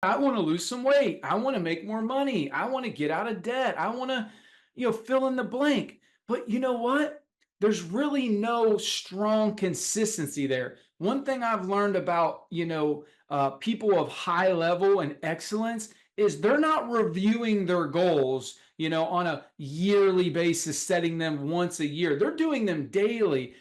I want to lose some weight. I want to make more money. I want to get out of debt. I want to, fill in the blank. But you know what? There's really no strong consistency there. One thing I've learned about, people of high level and excellence is they're not reviewing their goals, on a yearly basis, setting them once a year. They're doing them daily.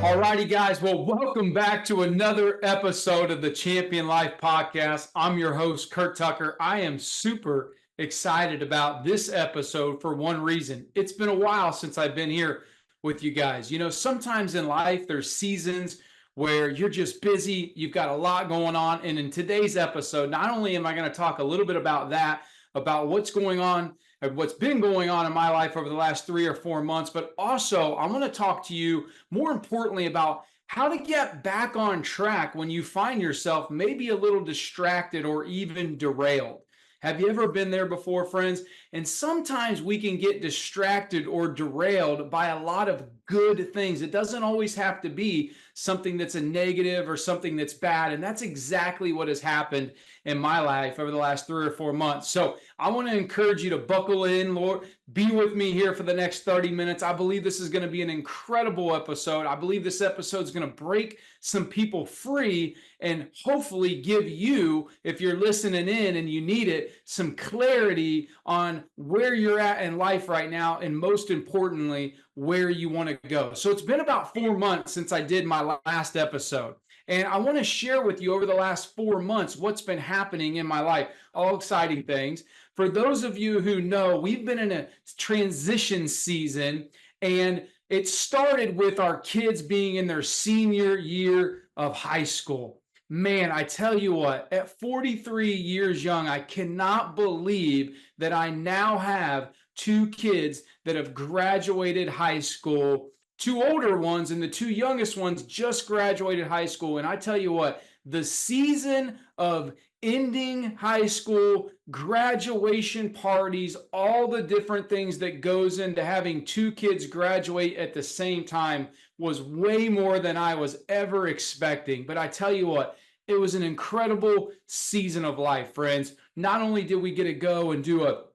Alrighty, guys. Well, welcome back to another episode of the Champion Life Podcast. I'm your host, Curt Tucker. I am super excited about this episode for one reason. It's been a while since I've been here with you guys. Sometimes in life, there's seasons where you're just busy, you've got a lot going on. And in today's episode, not only am I going to talk a little bit about that, about what's going on, what's been going on in my life over the last 3 or 4 months, but also I'm going to talk to you more importantly about how to get back on track when you find yourself maybe a little distracted or even derailed. Have you ever been there before, friends? And sometimes we can get distracted or derailed by a lot of good things. It doesn't always have to be something that's a negative or something that's bad. And that's exactly what has happened in my life over the last 3 or 4 months. So I want to encourage you to buckle in, Lord. Be with me here for the next 30 minutes. I believe this is going to be an incredible episode. I believe this episode is going to break some people free and hopefully give you, if you're listening in and you need it, some clarity on where you're at in life right now, and most importantly, where you want to go. So it's been about 4 months since I did my last episode. And I want to share with you over the last 4 months what's been happening in my life, all exciting things. For those of you who know, we've been in a transition season, and it started with our kids being in their senior year of high school. Man, I tell you what, at 43 years young, I cannot believe that I now have 2 kids that have graduated high school, 2 older ones, and the 2 youngest ones just graduated high school. And I tell you what, the season of ending high school, graduation parties, all the different things that goes into having 2 kids graduate at the same time was way more than I was ever expecting. But I tell you what, it was an incredible season of life, friends. Not only did we get to go and do a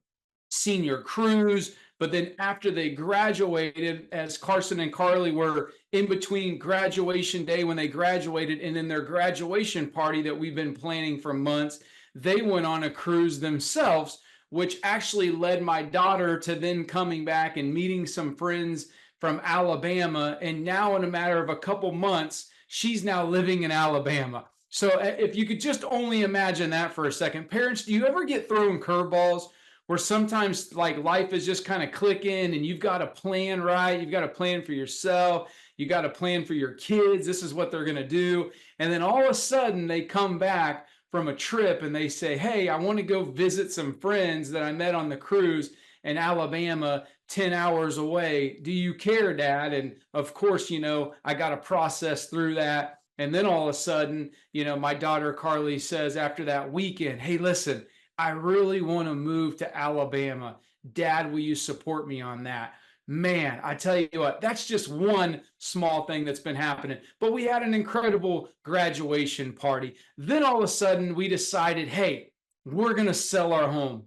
senior cruise, but then after they graduated, as Carson and Carly were in between graduation day when they graduated and then their graduation party that we've been planning for months, they went on a cruise themselves, which actually led my daughter to then coming back and meeting some friends from Alabama. And now in a matter of a couple months, she's now living in Alabama. So if you could just only imagine that for a second. Parents, do you ever get thrown curveballs where sometimes like life is just kind of clicking and you've got a plan, right? You've got a plan for yourself. You got a plan for your kids. This is what they're going to do. And then all of a sudden they come back from a trip and they say, hey, I want to go visit some friends that I met on the cruise in Alabama, 10 hours away. Do you care, Dad? And of course, I got to process through that. And then all of a sudden, my daughter Carly says after that weekend, hey, listen, I really want to move to Alabama. Dad, will you support me on that? Man, I tell you what, that's just one small thing that's been happening. But we had an incredible graduation party. Then all of a sudden we decided, hey, we're going to sell our home.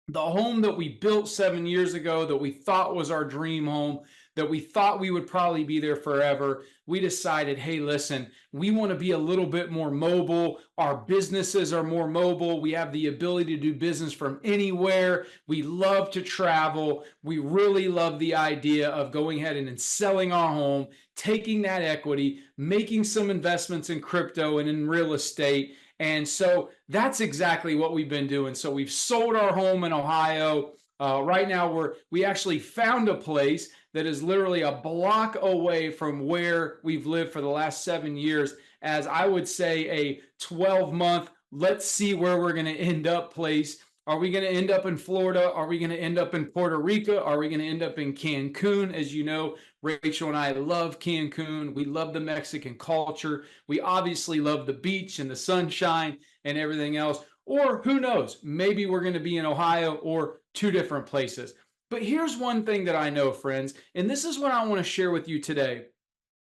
The home that we built 7 years ago, that we thought was our dream home, that we thought we would probably be there forever. We decided, hey, listen, we want to be a little bit more mobile. Our businesses are more mobile. We have the ability to do business from anywhere. We love to travel. We really love the idea of going ahead and selling our home, taking that equity, making some investments in crypto and in real estate. And so that's exactly what we've been doing. So we've sold our home in Ohio. Right now, we actually found a place that is literally a block away from where we've lived for the last 7 years, as I would say a 12-month, let's see where we're going to end up place. Are we going to end up in Florida? Are we going to end up in Puerto Rico? Are we going to end up in Cancun? As you know, Rachel and I love Cancun. We love the Mexican culture. We obviously love the beach and the sunshine and everything else. Or who knows, maybe we're going to be in Ohio or 2 different places. But here's one thing that I know, friends, and this is what I want to share with you today.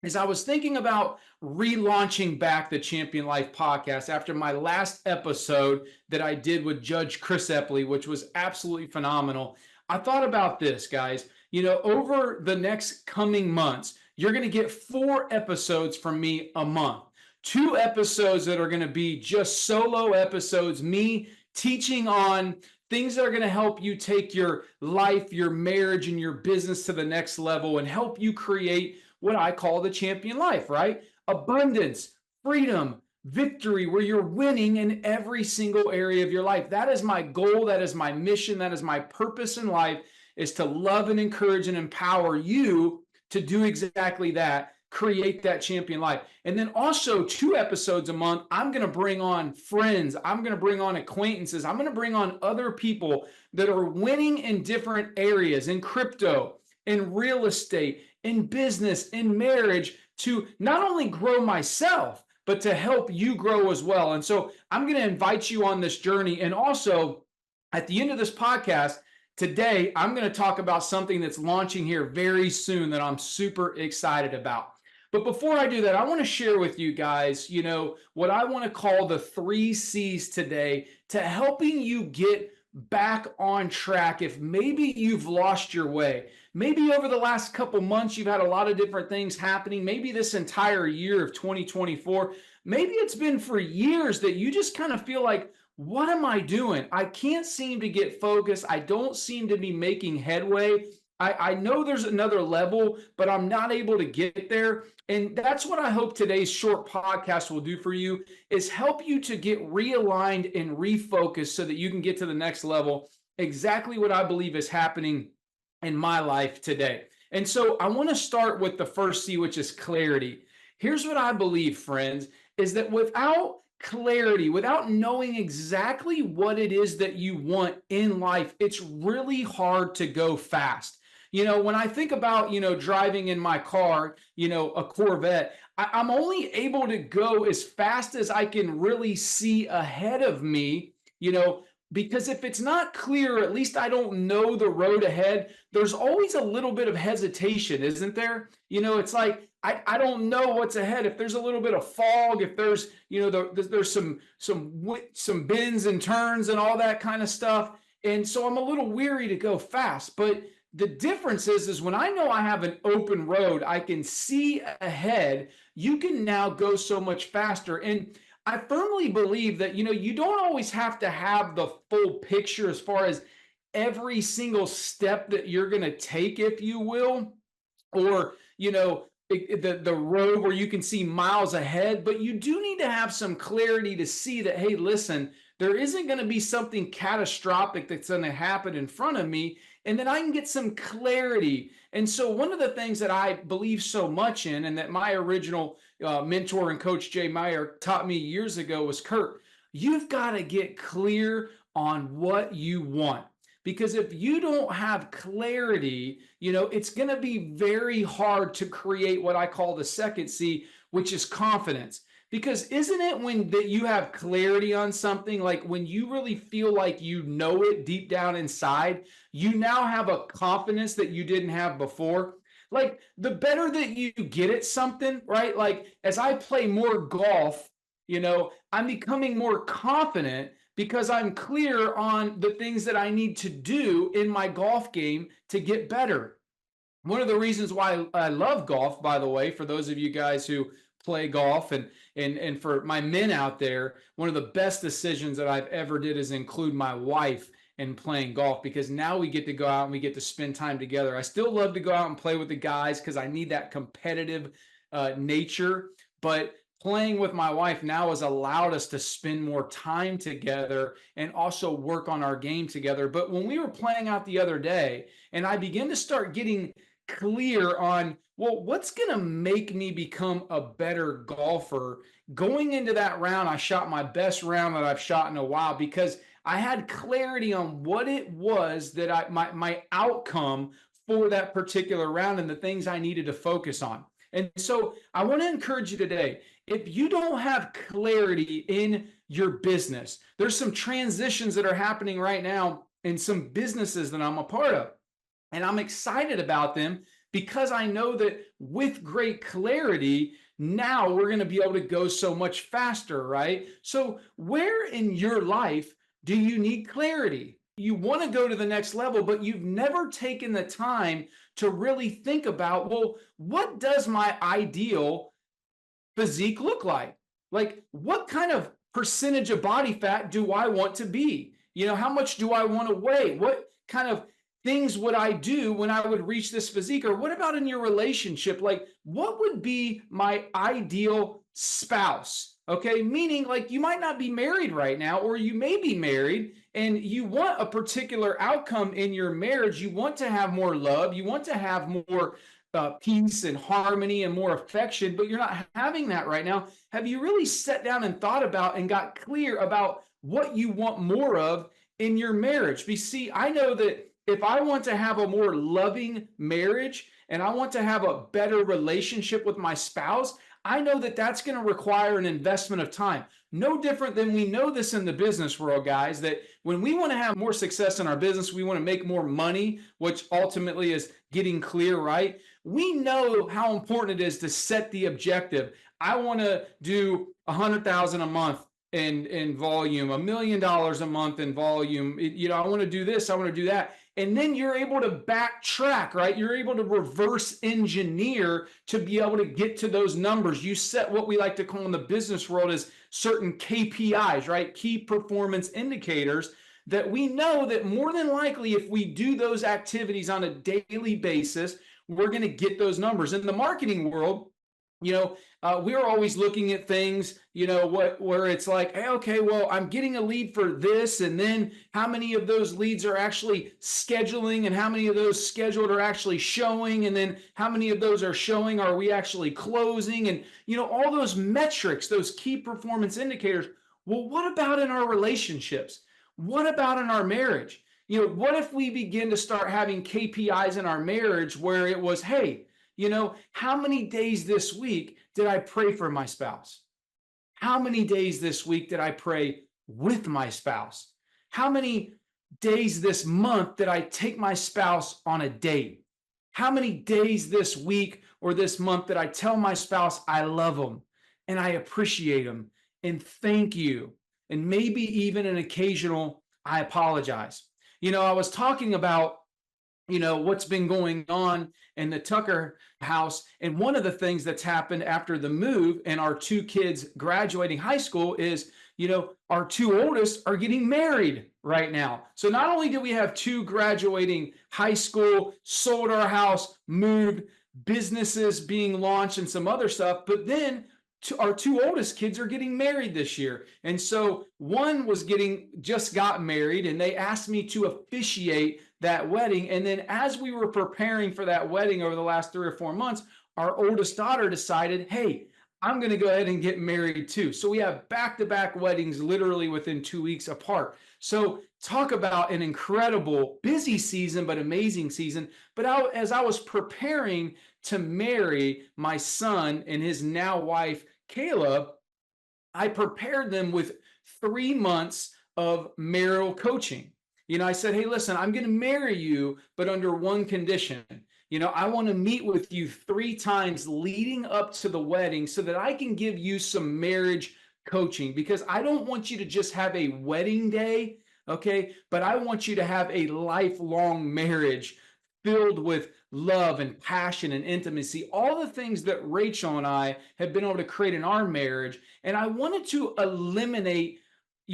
Is I was thinking about relaunching back the Champion Life podcast after my last episode that I did with Judge Chris Epley, which was absolutely phenomenal. I thought about this, guys. Over the next coming months, you're going to get 4 episodes from me a month. 2 episodes that are going to be just solo episodes, me teaching on things that are going to help you take your life, your marriage, and your business to the next level and help you create what I call the champion life, right? Abundance, freedom, victory, where you're winning in every single area of your life. That is my goal. That is my mission. That is my purpose in life, is to love and encourage and empower you to do exactly that, create that champion life. And then also 2 episodes a month, I'm going to bring on friends. I'm going to bring on acquaintances. I'm going to bring on other people that are winning in different areas, in crypto, in real estate, in business, in marriage, to not only grow myself, but to help you grow as well. And so I'm going to invite you on this journey. And also, at the end of this podcast today, I'm going to talk about something that's launching here very soon that I'm super excited about. But before I do that, I want to share with you guys, what I want to call the 3 C's today to helping you get back on track if maybe you've lost your way. Maybe over the last couple months, you've had a lot of different things happening. Maybe this entire year of 2024, maybe it's been for years that you just kind of feel like, what am I doing? I can't seem to get focused. I don't seem to be making headway. I know there's another level, but I'm not able to get there. And that's what I hope today's short podcast will do for you, is help you to get realigned and refocused so that you can get to the next level. Exactly what I believe is happening in my life today. And so I want to start with the first C, which is clarity. Here's what I believe, friends, is that without clarity, without knowing exactly what it is that you want in life, it's really hard to go fast. When I think about, driving in my car, a Corvette, I'm only able to go as fast as I can really see ahead of me, because if it's not clear, at least I don't know the road ahead, there's always a little bit of hesitation, isn't there? It's like, I don't know what's ahead. If there's a little bit of fog, if there's, there's some bends and turns and all that kind of stuff. And so I'm a little weary to go fast. But the difference is when I know I have an open road, I can see ahead, you can now go so much faster. And I firmly believe that, you don't always have to have the full picture as far as every single step that you're going to take, if you will, or, the road where you can see miles ahead, but you do need to have some clarity to see that, hey, listen, there isn't going to be something catastrophic that's going to happen in front of me, and then I can get some clarity. And so one of the things that I believe so much in, and that my original mentor and coach Jay Meyer taught me years ago, was, Curt, you've got to get clear on what you want. Because if you don't have clarity, it's going to be very hard to create what I call the second C, which is confidence. Because isn't it when that you have clarity on something, like when you really feel like you know it deep down inside, you now have a confidence that you didn't have before? Like, the better that you get at something, right? Like, as I play more golf, I'm becoming more confident because I'm clear on the things that I need to do in my golf game to get better. One of the reasons why I love golf, by the way, for those of you guys who play golf, and for my men out there, one of the best decisions that I've ever did is include my wife in playing golf, because now we get to go out and we get to spend time together. I still love to go out and play with the guys because I need that competitive nature, but playing with my wife now has allowed us to spend more time together and also work on our game together. But when we were playing out the other day, and I began to start getting clear on, well, what's going to make me become a better golfer? Going into that round, I shot my best round that I've shot in a while, because I had clarity on what it was that my outcome for that particular round and the things I needed to focus on. And so I want to encourage you today, if you don't have clarity in your business, there's some transitions that are happening right now in some businesses that I'm a part of. And I'm excited about them because I know that with great clarity, now we're going to be able to go so much faster, right? So, where in your life do you need clarity? You want to go to the next level, but you've never taken the time to really think about, well, what does my ideal physique look like? Like, what kind of percentage of body fat do I want to be? How much do I want to weigh? What kind of things would I do when I would reach this physique? Or what about in your relationship? Like, what would be my ideal spouse? Okay, meaning like you might not be married right now, or you may be married and you want a particular outcome in your marriage. You want to have more love, you want to have more peace and harmony and more affection, but you're not having that right now. Have you really sat down and thought about and got clear about what you want more of in your marriage? Because see, I know that if I want to have a more loving marriage and I want to have a better relationship with my spouse, I know that that's going to require an investment of time. No different than we know this in the business world, guys, that when we want to have more success in our business, we want to make more money, which ultimately is getting clear, right? We know how important it is to set the objective. I want to do 100,000 a month in volume, $1 million a month in volume. I want to do this, I want to do that. And then you're able to backtrack, right? You're able to reverse engineer to be able to get to those numbers. You set what we like to call in the business world as certain KPIs, right? Key performance indicators that we know that more than likely, if we do those activities on a daily basis, we're going to get those numbers. In the marketing world, we're always looking at things, where it's like, hey, okay, well, I'm getting a lead for this, and then how many of those leads are actually scheduling, and how many of those scheduled are actually showing, and then how many of those are showing are we actually closing, and all those metrics, those key performance indicators. Well, what about in our relationships? What about in our marriage? What if we begin to start having KPIs in our marriage where it was, hey, how many days this week did I pray for my spouse? How many days this week did I pray with my spouse? How many days this month did I take my spouse on a date? How many days this week or this month did I tell my spouse I love them and I appreciate them and thank you, and maybe even an occasional I apologize? I was talking about what's been going on in the Tucker house. And one of the things that's happened after the move and our two kids graduating high school is, our two oldest are getting married right now. So not only do we have two graduating high school, sold our house, moved, businesses being launched and some other stuff, but then our two oldest kids are getting married this year. And so one just got married, and they asked me to officiate that wedding. And then as we were preparing for that wedding over the last 3 or 4 months, our oldest daughter decided, hey, I'm going to go ahead and get married too. So we have back-to-back weddings literally within 2 weeks apart. So talk about an incredible, busy season, but amazing season. But as I was preparing to marry my son and his now wife, Caleb, I prepared them with 3 months of marital coaching. I said, hey, listen, I'm going to marry you, but under one condition. I want to meet with you 3 times leading up to the wedding so that I can give you some marriage coaching, because I don't want you to just have a wedding day, okay? But I want you to have a lifelong marriage filled with love and passion and intimacy, all the things that Rachel and I have been able to create in our marriage. And I wanted to eliminate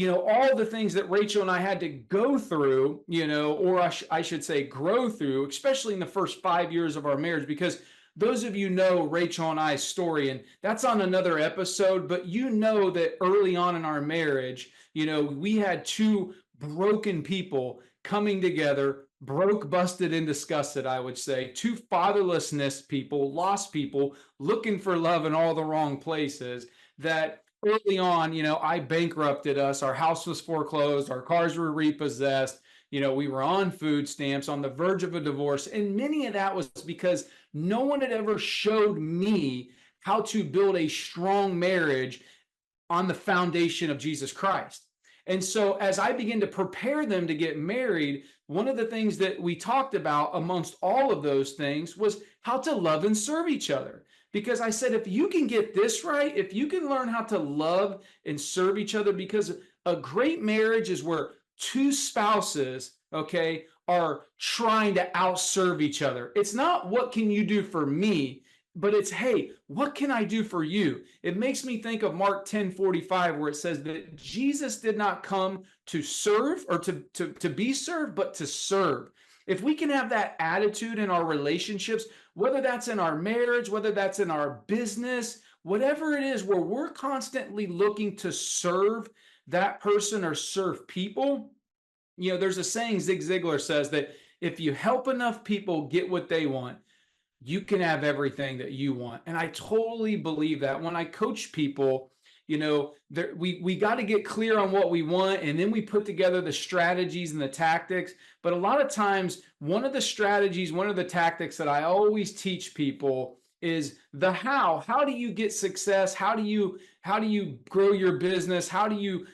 all the things that Rachel and I had to go through, or I should say grow through, especially in the first 5 years of our marriage, because those of you know Rachel and I's story, and that's on another episode, but that early on in our marriage, we had 2 broken people coming together, broke, busted, and disgusted, I would say, 2 fatherlessness people, lost people, looking for love in all the wrong places, that early on, I bankrupted us. Our house was foreclosed. Our cars were repossessed. We were on food stamps, on the verge of a divorce. And many of that was because no one had ever showed me how to build a strong marriage on the foundation of Jesus Christ. And so as I begin to prepare them to get married, one of the things that we talked about amongst all of those things was how to love and serve each other. Because I said, if you can get this right, if you can learn how to love and serve each other, because a great marriage is where two spouses, okay, are trying to outserve each other. It's not what can you do for me, but it's, hey, what can I do for you? It makes me think of Mark 10:45, where it says that Jesus did not come to serve or to be served, but to serve. If we can have that attitude in our relationships, whether that's in our marriage, whether that's in our business, whatever it is, where we're constantly looking to serve that person or serve people, there's a saying Zig Ziglar says that if you help enough people get what they want, you can have everything that you want. And I totally believe that. When I coach people, we got to get clear on what we want, and then we put together the strategies and the tactics. But a lot of times, one of the strategies, one of the tactics that I always teach people is the how. How do you get success? How do you grow your business? How do you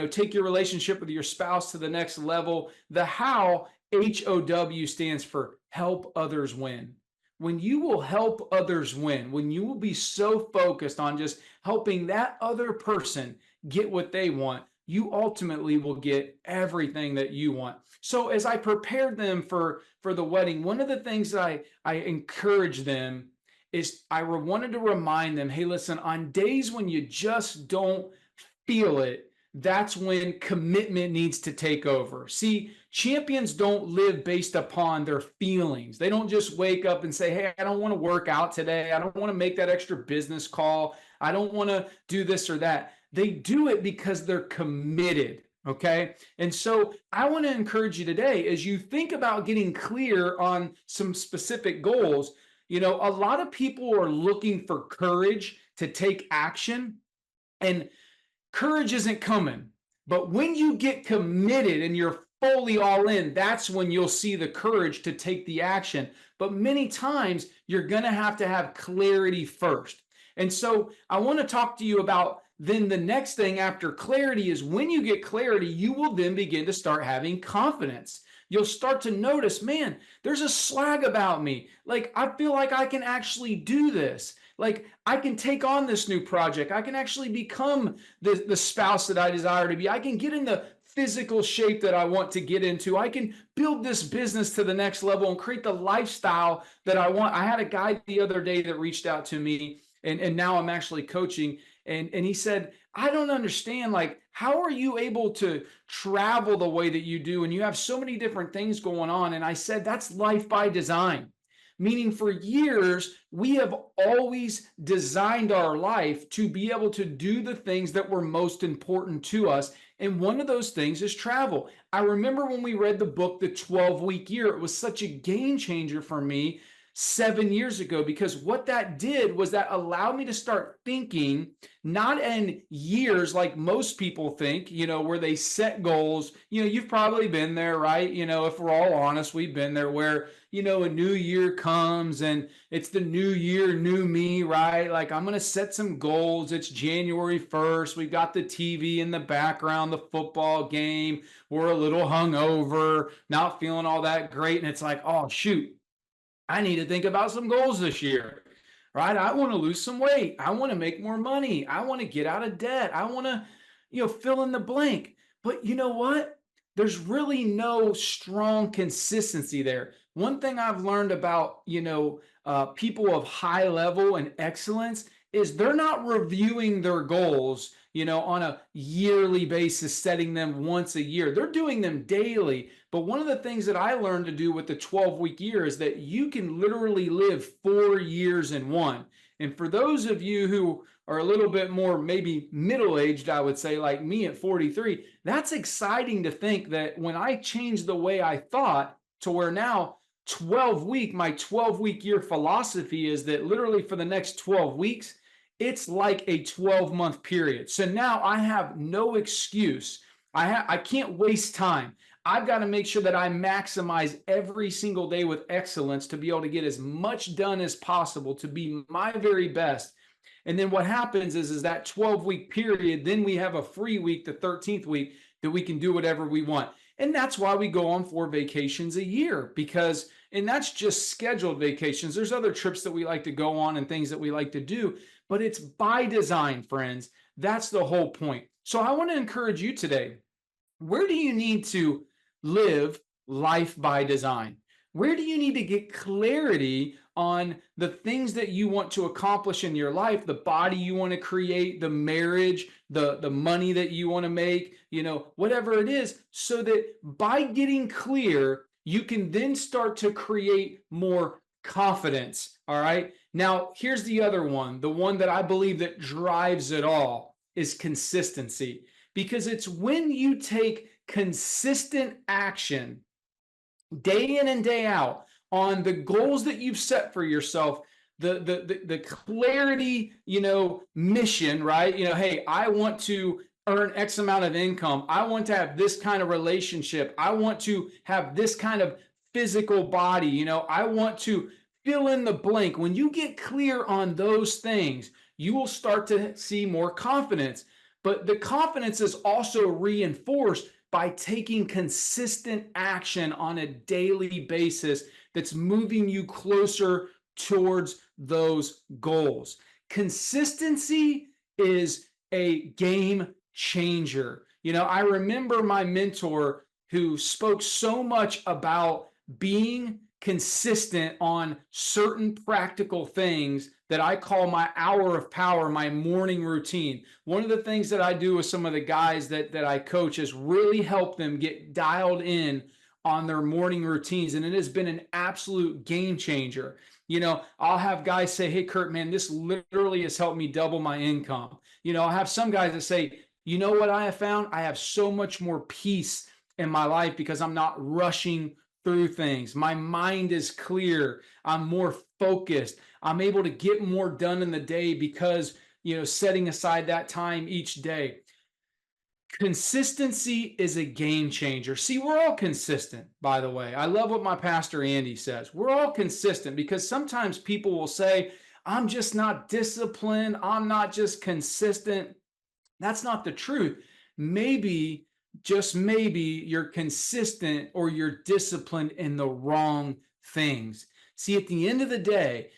take your relationship with your spouse to the next level? The how, HOW, stands for help others win. When you will help others win, when you will be so focused on just helping that other person get what they want, you ultimately will get everything that you want. So as I prepared them for the wedding, one of the things that I encourage them is I wanted to remind them, hey, listen, on days when you just don't feel it, that's when commitment needs to take over. See, champions don't live based upon their feelings. They don't just wake up and say, hey, I don't want to work out today. I don't want to make that extra business call. I don't want to do this or that. They do it because they're committed. Okay. And so I want to encourage you today, as you think about getting clear on some specific goals, a lot of people are looking for courage to take action, and courage isn't coming. But when you get committed and you're fully all in, that's when you'll see the courage to take the action. But many times you're going to have clarity first. And so I want to talk to you about then the next thing after clarity is, when you get clarity, you will then begin to start having confidence. You'll start to notice, man, there's a swag about me. Like, I feel like I can actually do this. Like, I can take on this new project. I can actually become the spouse that I desire to be. I can get in the physical shape that I want to get into. I can build this business to the next level and create the lifestyle that I want. I had a guy the other day that reached out to me, and now I'm actually coaching. And he said, I don't understand, like, how are you able to travel the way that you do? And you have so many different things going on. And I said, that's life by design. Meaning, for years, we have always designed our life to be able to do the things that were most important to us. And one of those things is travel. I remember when we read the book, The 12-Week Year, it was such a game changer for me 7 years ago, because what that did was that allowed me to start thinking not in years like most people think, where they set goals. You've probably been there, right? If we're all honest, we've been there, where a new year comes and it's the new year, new me, right? Like, I'm going to set some goals. It's January 1st. We've got the TV in the background, the football game. We're a little hungover, not feeling all that great. And it's like, oh, shoot, I need to think about some goals this year, right? I want to lose some weight. I want to make more money. I want to get out of debt. I want to, fill in the blank. But you know what? There's really no strong consistency there. One thing I've learned about, people of high level and excellence is they're not reviewing their goals, on a yearly basis, setting them once a year. They're doing them daily. But one of the things that I learned to do with the 12-week year is that you can literally live 4 years in one. And for those of you who are a little bit more maybe middle-aged, I would say, like me at 43, that's exciting to think that when I changed the way I thought to where now my 12-week year philosophy is that literally for the next 12 weeks, it's like a 12-month period. So now I have no excuse. I can't waste time. I've got to make sure that I maximize every single day with excellence to be able to get as much done as possible, to be my very best. And then what happens is that 12-week period, then we have a free week, the 13th week. that we can do whatever we want. And that's why we go on 4 vacations a year, because, and that's just scheduled vacations. There's other trips that we like to go on and things that we like to do, but it's by design, friends. That's the whole point. So I want to encourage you today. Where do you need to live life by design? Where do you need to get clarity on the things that you want to accomplish in your life, the body you want to create, the marriage, the money that you want to make, whatever it is, so that by getting clear, you can then start to create more confidence. All right. Now, here's the other one. The one that I believe that drives it all is consistency, because it's when you take consistent action day in and day out on the goals that you've set for yourself, the clarity, mission, right? Hey, I want to earn X amount of income. I want to have this kind of relationship. I want to have this kind of physical body. I want to fill in the blank. When you get clear on those things, you will start to see more confidence. But the confidence is also reinforced by taking consistent action on a daily basis that's moving you closer towards those goals. Consistency is a game changer. I remember my mentor who spoke so much about being consistent on certain practical things that I call my hour of power, my morning routine. One of the things that I do with some of the guys that I coach is really help them get dialed in on their morning routines. And it has been an absolute game changer. I'll have guys say, hey, Curt, man, this literally has helped me double my income. I'll have some guys that say, you know what I have found? I have so much more peace in my life because I'm not rushing through things. My mind is clear. I'm more focused. I'm able to get more done in the day because, setting aside that time each day. Consistency is a game changer. See, we're all consistent, by the way. I love what my pastor Andy says. We're all consistent, because sometimes people will say, I'm just not disciplined. I'm not just consistent. That's not the truth. Maybe, just maybe, you're consistent or you're disciplined in the wrong things. See, at the end of the day,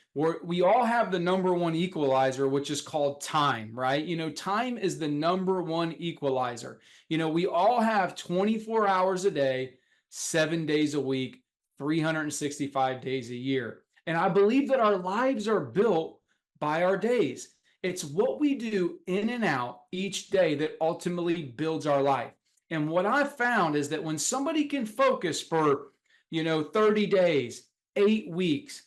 we all have the number one equalizer, which is called time, right? Time is the number one equalizer. We all have 24 hours a day, 7 days a week, 365 days a year. And I believe that our lives are built by our days. It's what we do in and out each day that ultimately builds our life. And what I've found is that when somebody can focus for, 30 days, 8 weeks,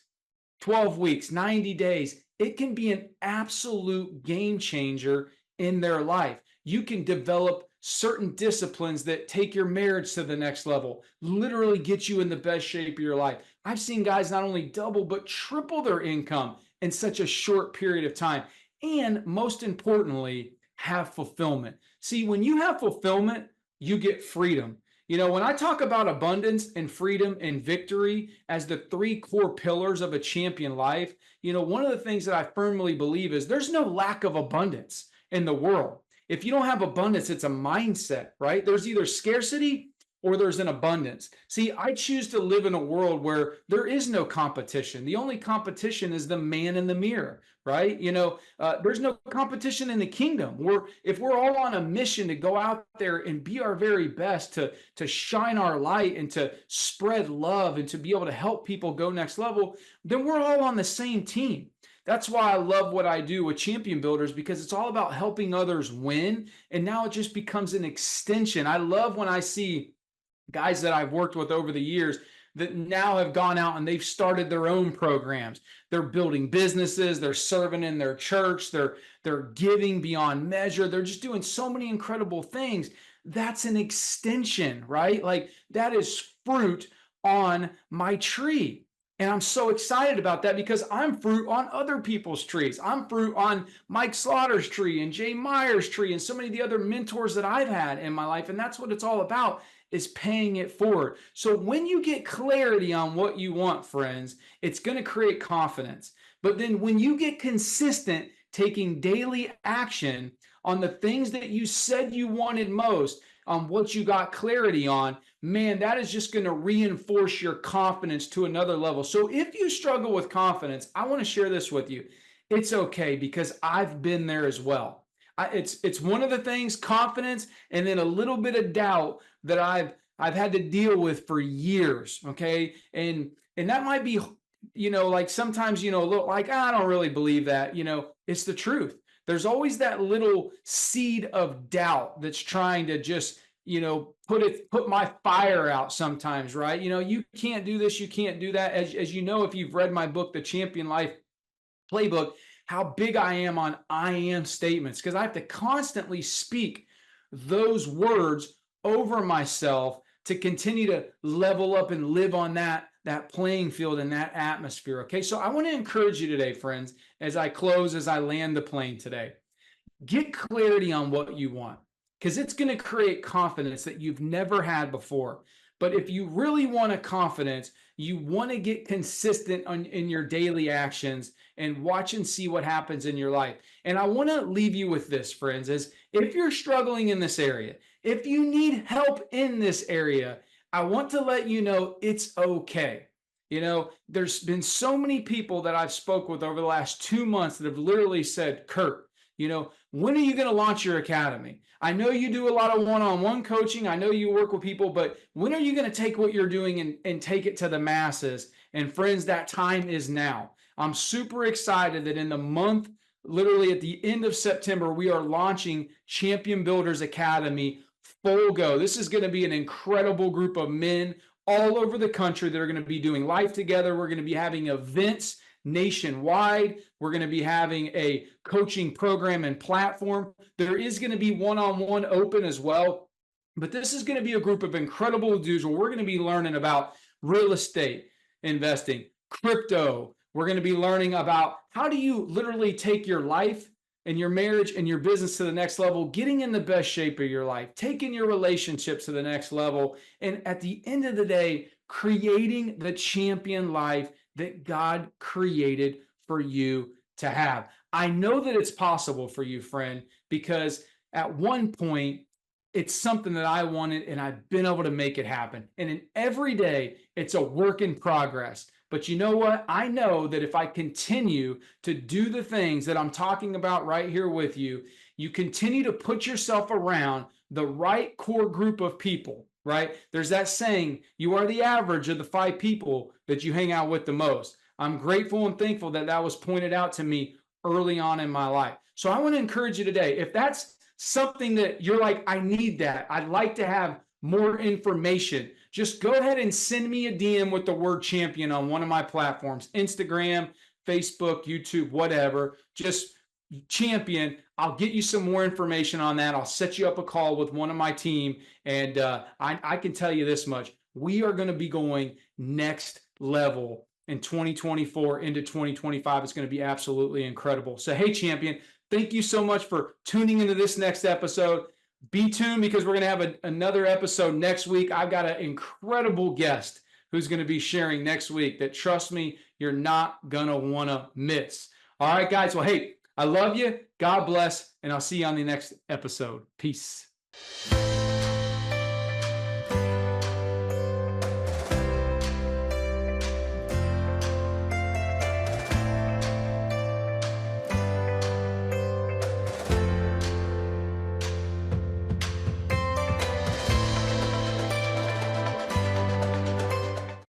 12 weeks, 90 days, it can be an absolute game changer in their life. You can develop certain disciplines that take your marriage to the next level, literally get you in the best shape of your life. I've seen guys not only double, but triple their income in such a short period of time. And most importantly, have fulfillment. See, when you have fulfillment, you get freedom. When I talk about abundance and freedom and victory as the 3 core pillars of a champion life, one of the things that I firmly believe is there's no lack of abundance in the world. If you don't have abundance, it's a mindset, right? There's either scarcity or there's an abundance. See, I choose to live in a world where there is no competition. The only competition is the man in the mirror, right? There's no competition in the kingdom. If we're all on a mission to go out there and be our very best, to shine our light and to spread love and to be able to help people go next level, then we're all on the same team. That's why I love what I do with Champion Builders, because it's all about helping others win. And now it just becomes an extension. I love when I see guys that I've worked with over the years that now have gone out and they've started their own programs. They're building businesses, they're serving in their church, they're giving beyond measure. They're just doing so many incredible things. That's an extension, right? Like, that is fruit on my tree. And I'm so excited about that, because I'm fruit on other people's trees. I'm fruit on Mike Slaughter's tree and Jay Meyer's tree and so many of the other mentors that I've had in my life. And that's what it's all about, is paying it forward. So when you get clarity on what you want, friends, it's going to create confidence. But then when you get consistent, taking daily action on the things that you said you wanted most, on what you got clarity on, man, that is just going to reinforce your confidence to another level. So if you struggle with confidence, I want to share this with you. It's okay, because I've been there as well. It's one of the things, confidence, and then a little bit of doubt that I've had to deal with for years. Okay, and that might be, like sometimes, a little like, I don't really believe that. It's the truth. There's always that little seed of doubt that's trying to just, put my fire out sometimes, right? You can't do this, you can't do that. As you know, if you've read my book, The Champion Life Playbook, how big I am on I am statements, because I have to constantly speak those words over myself to continue to level up and live on that playing field and that atmosphere. Okay, so I want to encourage you today, friends, as I close, as I land the plane today, get clarity on what you want, because it's going to create confidence that you've never had before. But if you really want a confidence, you want to get consistent in your daily actions and watch and see what happens in your life. And I want to leave you with this, friends, is if you're struggling in this area, if you need help in this area, I want to let you know it's okay. There's been so many people that I've spoke with over the last 2 months that have literally said, Curt, when are you going to launch your academy? I know you do a lot of one-on-one coaching. I know you work with people, but when are you going to take what you're doing and take it to the masses? And friends, that time is now. I'm super excited that in the month, literally at the end of September, we are launching Champion Builders Academy full go. This is going to be an incredible group of men all over the country that are going to be doing life together. We're going to be having events nationwide. We're going to be having a coaching program and platform. There is going to be one-on-one open as well. But this is going to be a group of incredible dudes where we're going to be learning about real estate investing, crypto. We're going to be learning about how do you literally take your life and your marriage and your business to the next level, getting in the best shape of your life, taking your relationships to the next level, and at the end of the day, creating the champion life that God created for you to have. I know that it's possible for you, friend, because at one point, it's something that I wanted and I've been able to make it happen. And in every day, it's a work in progress. But you know what? I know that if I continue to do the things that I'm talking about right here with you, you continue to put yourself around the right core group of people, right? There's that saying, you are the average of the 5 people that you hang out with the most. I'm grateful and thankful that that was pointed out to me early on in my life. So I want to encourage you today, if that's something that you're like, I need that, I'd like to have more information, just go ahead and send me a DM with the word champion on one of my platforms, Instagram, Facebook, YouTube, whatever. Just champion. I'll get you some more information on that. I'll set you up a call with one of my team. And I can tell you this much. We are going to be going next level in 2024 into 2025. It's going to be absolutely incredible. So, hey, champion, thank you so much for tuning into this next episode. Be tuned, because we're going to have another episode next week. I've got an incredible guest who's going to be sharing next week that, trust me, you're not going to want to miss. All right, guys. Well, hey, I love you. God bless. And I'll see you on the next episode. Peace.